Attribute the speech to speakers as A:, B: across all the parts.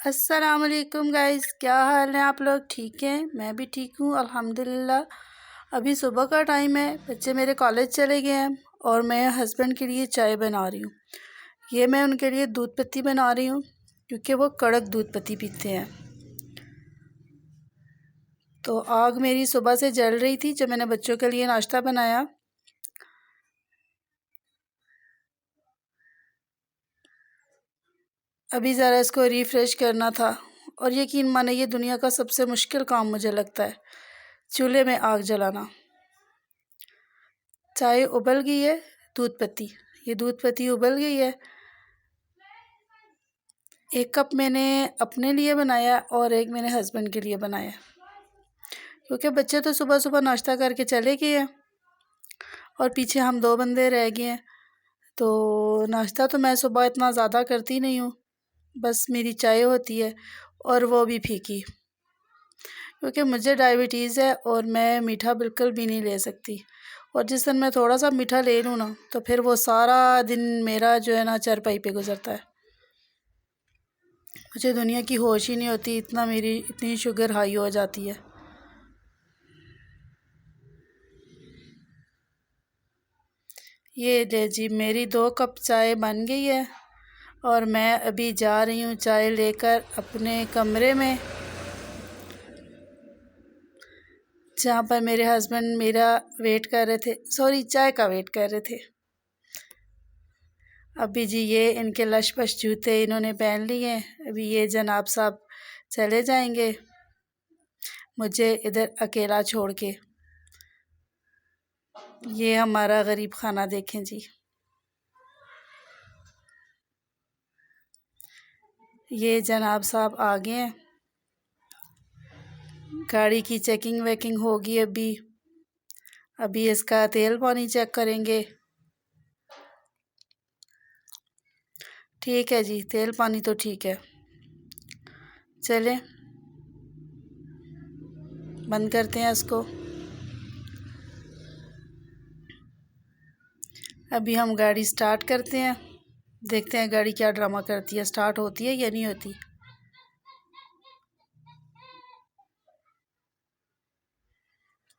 A: अस्सलाम वालेकुम गाइस, क्या हाल है? आप लोग ठीक हैं? मैं भी ठीक हूँ अल्हम्दुलिल्लाह। अभी सुबह का टाइम है, बच्चे मेरे कॉलेज चले गए हैं और मैं हस्बैंड के लिए चाय बना रही हूँ। ये मैं उनके लिए दूध पत्ती बना रही हूँ क्योंकि वो कड़क दूध पत्ती पीते हैं। तो आग मेरी सुबह से जल रही थी जब मैंने बच्चों के लिए नाश्ता बनाया। अभी ज़रा इसको रिफ़्रेश करना था और यकीन माने ये दुनिया का सबसे मुश्किल काम मुझे लगता है, चूल्हे में आग जलाना। चाय उबल गई है, दूध पत्ती उबल गई है। 1 कप मैंने अपने लिए बनाया और 1 मैंने हस्बैंड के लिए बनाया क्योंकि बच्चे तो सुबह सुबह नाश्ता करके चले गए हैं और पीछे हम 2 बंदे रह गए हैं। तो नाश्ता तो मैं सुबह इतना ज़्यादा करती नहीं हूँ, बस मेरी चाय होती है और वो भी फीकी, क्योंकि मुझे डायबिटीज़ है और मैं मीठा बिल्कुल भी नहीं ले सकती। और जिस दिन मैं थोड़ा सा मीठा ले लूँ ना तो फिर वो सारा दिन मेरा जो है ना चारपाई पे गुजरता है। मुझे दुनिया की होश ही नहीं होती, मेरी इतनी शुगर हाई हो जाती है। ये ले जी, मेरी 2 कप चाय बन गई है और मैं अभी जा रही हूँ चाय लेकर अपने कमरे में, जहाँ पर मेरे हस्बैंड मेरा वेट कर रहे थे, सॉरी चाय का वेट कर रहे थे। अभी जी ये इनके लश-पश जूते इन्होंने पहन लिए हैं। अभी ये जनाब साहब चले जाएंगे मुझे इधर अकेला छोड़ के। ये हमारा गरीब खाना देखें जी। ये जनाब साहब आ गए हैं, गाड़ी की चेकिंग वेकिंग होगी। अभी इसका तेल पानी चेक करेंगे। ठीक है जी, तेल पानी तो ठीक है। चलें बंद करते हैं इसको। अभी हम गाड़ी स्टार्ट करते हैं, देखते हैं गाड़ी क्या ड्रामा करती है, स्टार्ट होती है या नहीं होती।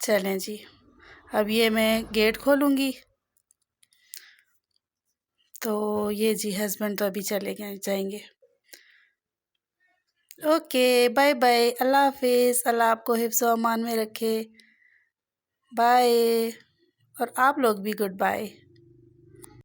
A: चलें जी, अब ये मैं गेट खोलूँगी तो ये जी हस्बैंड तो अभी चले गए जाएंगे। ओके बाय बाय, अल्लाह हाफिज़, अल्लाह आपको हिफ्ज़ व अमान में रखे। बाय, और आप लोग भी गुड बाय।